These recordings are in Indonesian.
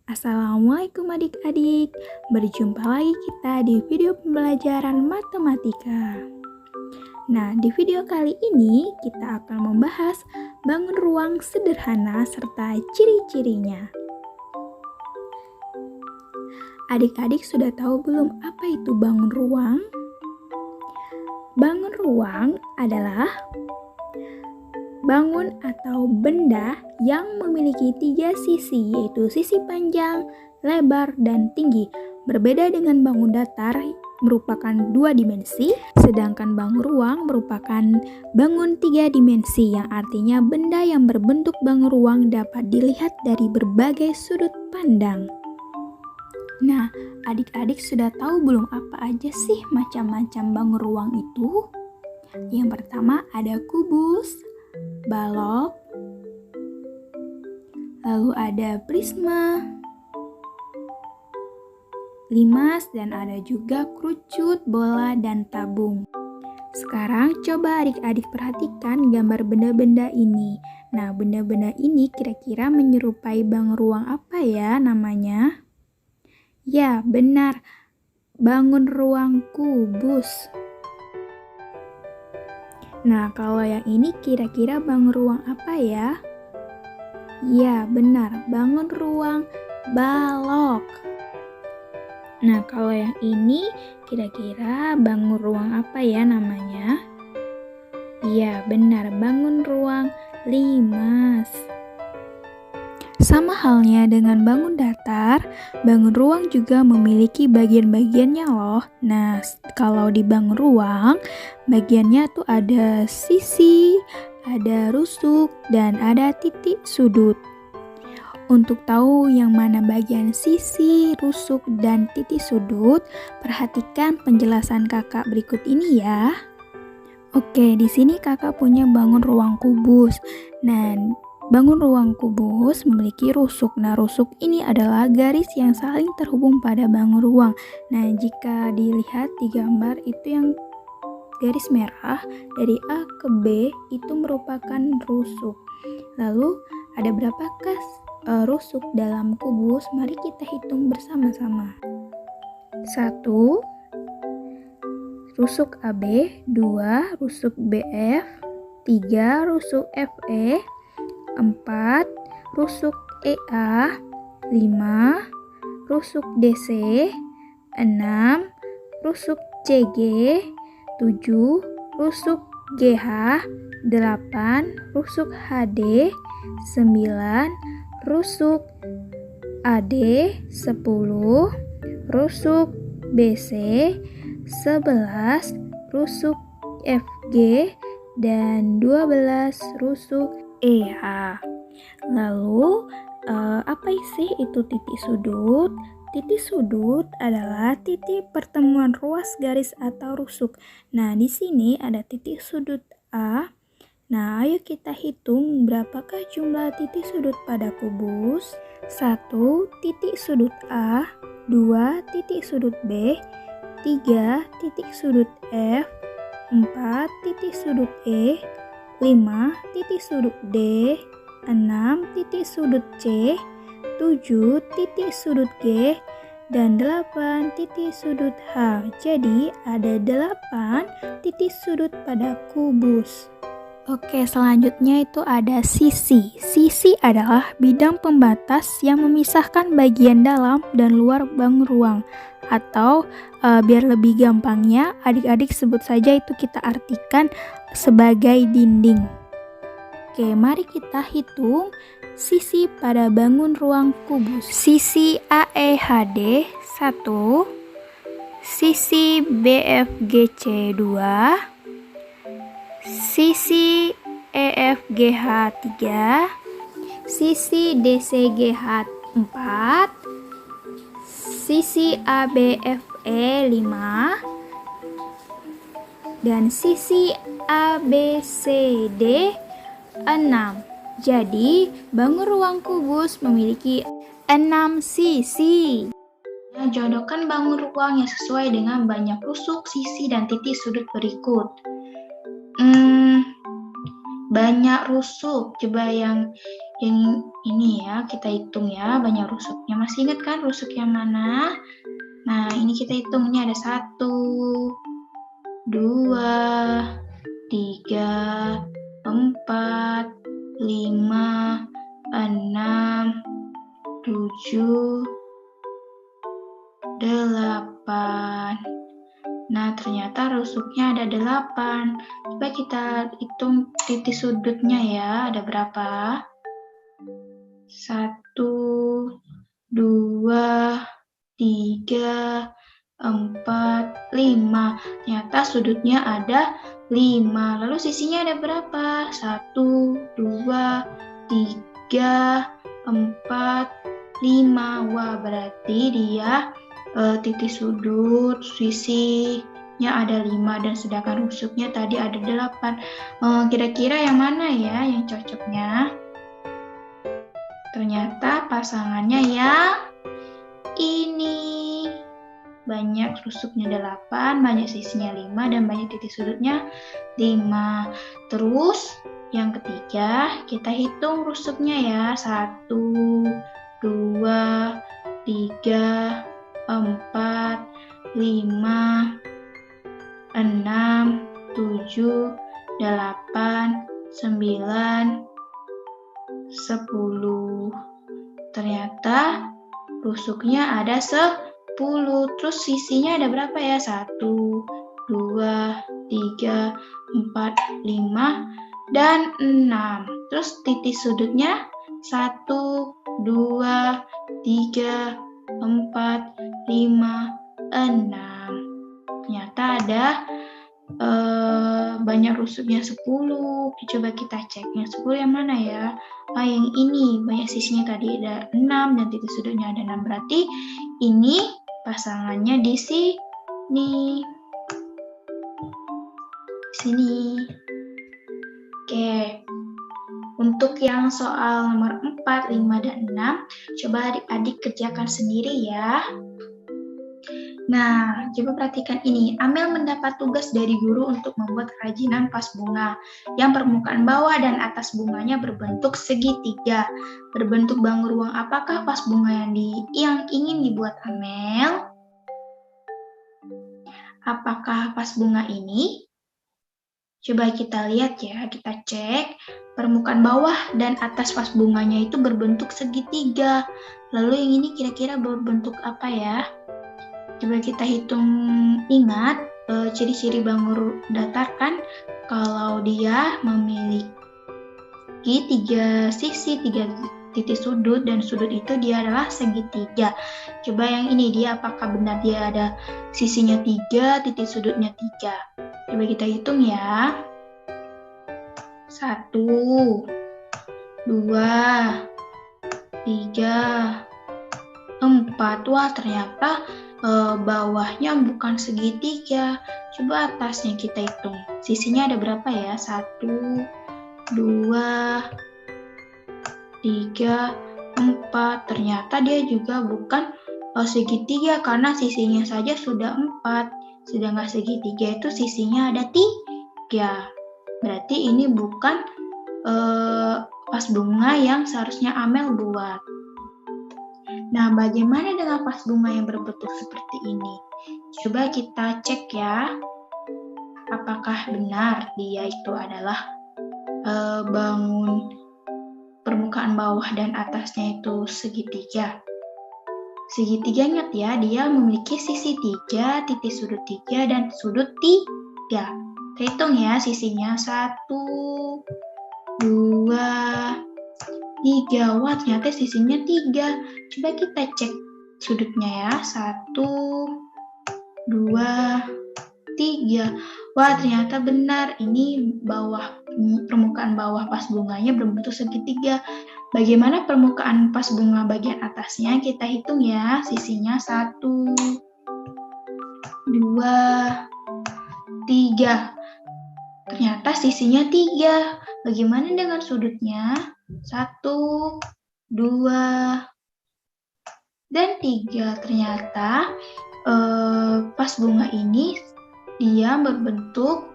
Assalamualaikum adik-adik, berjumpa lagi kita di video pembelajaran matematika. Nah, di video kali ini kita akan membahas bangun ruang sederhana serta ciri-cirinya. Adik-adik sudah tahu belum apa itu bangun ruang? Bangun ruang adalah bangun atau benda yang memiliki 3 sisi, yaitu sisi panjang, lebar, dan tinggi. Berbeda dengan bangun datar merupakan 2 dimensi, sedangkan bangun ruang merupakan bangun 3 dimensi, yang artinya benda yang berbentuk bangun ruang dapat dilihat dari berbagai sudut pandang. Nah, adik-adik sudah tahu belum apa aja sih macam-macam bangun ruang itu? Yang pertama ada kubus, balok, lalu ada prisma, limas, dan ada juga kerucut, bola, dan tabung. Sekarang coba adik-adik perhatikan gambar benda-benda ini. Nah, benda-benda ini kira-kira menyerupai bangun ruang apa ya namanya? Ya, benar. Bangun ruang kubus. Nah, kalau yang ini kira-kira bangun ruang apa ya? Ya, benar. Bangun ruang balok. Nah, kalau yang ini kira-kira bangun ruang apa ya namanya? Ya, benar. Bangun ruang limas. Sama halnya dengan bangun datar, bangun ruang juga memiliki bagian-bagiannya loh. Nah, kalau di bangun ruang, bagiannya tuh ada sisi, ada rusuk, dan ada titik sudut. Untuk tahu yang mana bagian sisi, rusuk, dan titik sudut, perhatikan penjelasan kakak berikut ini ya. Oke, di sini kakak punya bangun ruang kubus. Nah, bangun ruang kubus memiliki rusuk. Nah, rusuk ini adalah garis yang saling terhubung pada bangun ruang. Nah, jika dilihat di gambar itu yang garis merah dari A ke B itu merupakan rusuk. Lalu, ada berapakah rusuk dalam kubus? Mari kita hitung bersama-sama. 1, rusuk AB, 2, rusuk BF, 3, rusuk FE, 4, rusuk EA, 5, rusuk DC, 6, rusuk CG, 7, rusuk GH, 8, rusuk HD, 9, rusuk AD, 10, rusuk BC, 11, rusuk FG, dan 12, rusuk EH. Lalu, apa sih itu titik sudut? Titik sudut adalah titik pertemuan ruas garis atau rusuk. Nah, di sini ada titik sudut A. Nah, ayo kita hitung berapakah jumlah titik sudut pada kubus. 1 titik sudut A, 2 titik sudut B, 3 titik sudut F, 4 titik sudut E, 5 titik sudut D, 6 titik sudut C, 7 titik sudut G, dan 8 titik sudut H. Jadi ada 8 titik sudut pada kubus. Oke, selanjutnya itu ada sisi. Sisi adalah bidang pembatas yang memisahkan bagian dalam dan luar bangun ruang. Atau biar lebih gampangnya, adik-adik sebut saja itu kita artikan sebagai dinding. Oke, mari kita hitung sisi pada bangun ruang kubus. Sisi AEHD 1, sisi BFGC 2, sisi EFGH 3, sisi DCGH 4, sisi ABFE 5, dan sisi ABCD 6. Jadi, bangun ruang kubus memiliki 6 sisi. Jodohkan bangun ruang yang sesuai dengan banyak rusuk, sisi, dan titik sudut berikut. banyak rusuk. Coba yang ini ya, kita hitung ya banyak rusuknya. Masih ingat kan rusuk yang mana? Nah, ini kita hitung, ini ada 1, 2, 3, 4, 5, 6, 7, 8. Nah, ternyata rusuknya ada 8. Coba kita hitung titik sudutnya ya, ada berapa? 1, 2, 3, 4, 5. Ternyata sudutnya ada 5. Lalu sisinya ada berapa? 1, 2, 3, 4, 5. Wah, berarti dia titik sudut sisinya ada 5 dan sedangkan rusuknya tadi ada 8. Kira-kira yang mana ya yang cocoknya? Ternyata pasangannya yang ini. Banyak rusuknya 8, banyak sisinya 5, dan banyak titik sudutnya 5. Terus yang ketiga, kita hitung rusuknya ya. 1, 2, 3, 4, 5, 6, 7, 8, 9, 10. Ternyata rusuknya ada 10. Terus sisinya ada berapa ya? 1, 2, 3, 4, 5, dan 6. Terus titik sudutnya 1, 2, 3, 4, 5, 6. Ternyata ada banyak rusuknya 10. Coba kita cek yang 10 yang mana ya? Yang ini banyak sisinya tadi ada 6 dan titik sudutnya ada 6. Berarti ini pasangannya di sini. Oke. Untuk yang soal nomor 4, 5, dan 6, coba adik-adik kerjakan sendiri ya. Nah, coba perhatikan ini. Amel mendapat tugas dari guru untuk membuat kerajinan vas bunga yang permukaan bawah dan atas bunganya berbentuk segitiga. Berbentuk bangun ruang, apakah vas bunga yang ingin dibuat Amel? Apakah vas bunga ini? Coba kita lihat ya, kita cek. Permukaan bawah dan atas vas bunganya itu berbentuk segitiga. Lalu yang ini kira-kira berbentuk apa ya? Coba kita hitung, ingat ciri-ciri bangun datar kan kalau dia memiliki 3 sisi, 3 titik sudut, dan sudut itu dia adalah segitiga. Coba yang ini, dia apakah benar dia ada sisinya 3, titik sudutnya 3? Coba kita hitung ya. 1, 2, 3, 4. Wah, ternyata bawahnya bukan segitiga. Coba atasnya kita hitung. Sisinya ada berapa ya? 1, 2, 3, 4. Ternyata dia juga bukan segitiga karena sisinya saja sudah 4. Sedangkan segitiga itu sisinya ada 3. Berarti ini bukan vas bunga yang seharusnya Amel buat. Nah, bagaimana dengan vas bunga yang berbentuk seperti ini? Coba kita cek ya, apakah benar dia itu adalah bangun permukaan bawah dan atasnya itu segitiga. Segitiga, ingat ya, dia memiliki sisi 3, titik sudut 3, dan sudut 3. Kita hitung ya sisinya. 1, 2, 3. Wah, ternyata sisinya 3. Coba kita cek sudutnya ya. 1, 2, 3. Wah, ternyata benar. Ini permukaan bawah vas bunganya berbentuk segitiga. Bagaimana permukaan vas bunga bagian atasnya? Kita hitung ya. Sisinya 1, 2, 3. Ternyata sisinya 3. Bagaimana dengan sudutnya? 1, 2, dan 3. Ternyata vas bunga ini dia berbentuk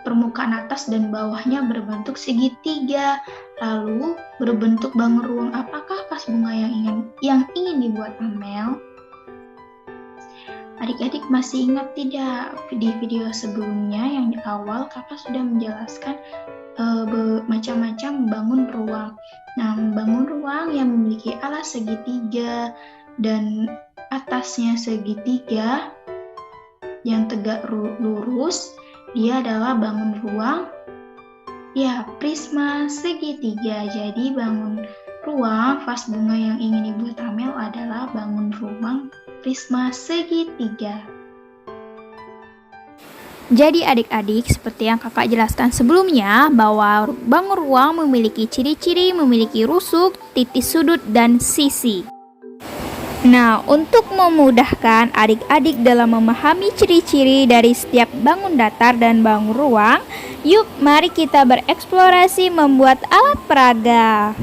permukaan atas dan bawahnya berbentuk segitiga, lalu berbentuk bangun ruang. Apakah vas bunga yang ingin dibuat Amel? Adik-adik masih ingat tidak di video sebelumnya yang di awal kakak sudah menjelaskan macam-macam bangun ruang. Nah, bangun ruang yang memiliki alas segitiga dan atasnya segitiga yang tegak lurus, dia adalah bangun ruang prisma segitiga. Jadi bangun ruang vas bunga yang ingin dibuat Amel adalah bangun ruang prisma segitiga. Jadi adik-adik, seperti yang kakak jelaskan sebelumnya, bahwa bangun ruang memiliki ciri-ciri, memiliki rusuk, titik sudut, dan sisi. Nah, untuk memudahkan adik-adik dalam memahami ciri-ciri dari setiap bangun datar dan bangun ruang, yuk mari kita bereksplorasi membuat alat peraga.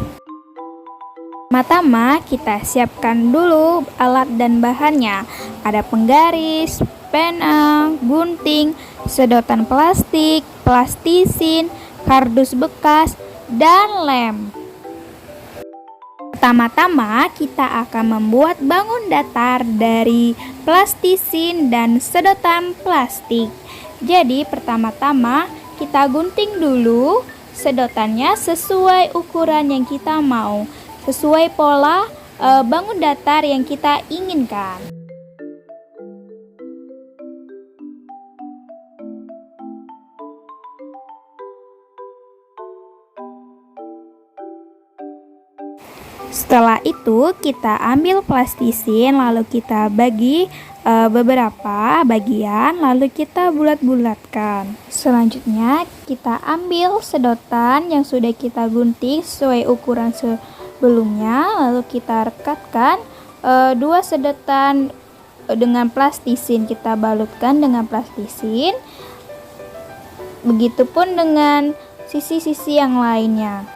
Pertama, kita siapkan dulu alat dan bahannya. Ada penggaris, pena, gunting, sedotan plastik, plastisin, kardus bekas, dan lem. Pertama-tama, kita akan membuat bangun datar dari plastisin dan sedotan plastik. Jadi, pertama-tama kita gunting dulu sedotannya sesuai ukuran yang kita mau, sesuai pola bangun datar yang kita inginkan. Setelah itu kita ambil plastisin, lalu kita bagi beberapa bagian, lalu kita bulat-bulatkan. Selanjutnya kita ambil sedotan yang sudah kita gunting sesuai ukuran sebelumnya, lalu kita rekatkan dua sedotan dengan plastisin, kita balutkan dengan plastisin. Begitupun dengan sisi-sisi yang lainnya.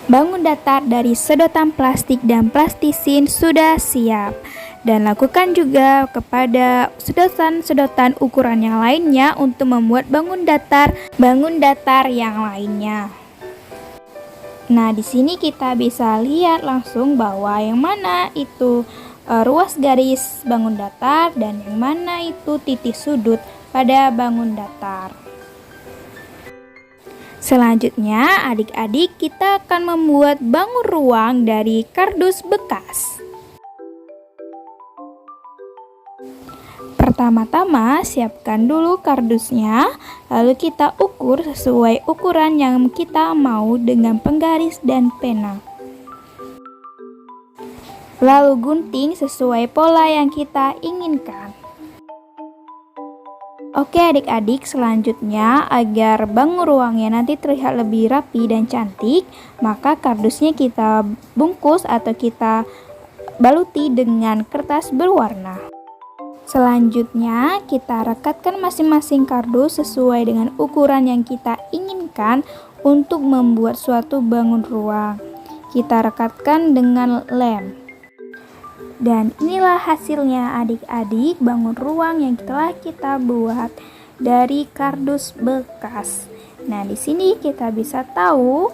Bangun datar dari sedotan plastik dan plastisin sudah siap. Dan lakukan juga kepada sedotan-sedotan ukuran yang lainnya untuk membuat bangun datar yang lainnya. Nah, di sini kita bisa lihat langsung bahwa yang mana itu ruas garis bangun datar dan yang mana itu titik sudut pada bangun datar. Selanjutnya, adik-adik, kita akan membuat bangun ruang dari kardus bekas. Pertama-tama, siapkan dulu kardusnya, lalu kita ukur sesuai ukuran yang kita mau dengan penggaris dan pena. Lalu gunting sesuai pola yang kita inginkan. Oke adik-adik, selanjutnya agar bangun ruangnya nanti terlihat lebih rapi dan cantik, maka kardusnya kita bungkus atau kita baluti dengan kertas berwarna. Selanjutnya kita rekatkan masing-masing kardus sesuai dengan ukuran yang kita inginkan untuk membuat suatu bangun ruang. Kita rekatkan dengan lem. Dan inilah hasilnya adik-adik, bangun ruang yang telah kita buat dari kardus bekas. Nah, di sini kita bisa tahu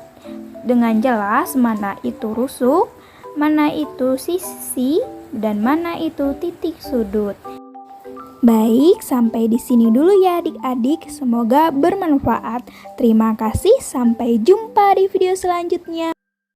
dengan jelas mana itu rusuk, mana itu sisi, dan mana itu titik sudut. Baik, sampai di sini dulu ya adik-adik. Semoga bermanfaat. Terima kasih, sampai jumpa di video selanjutnya.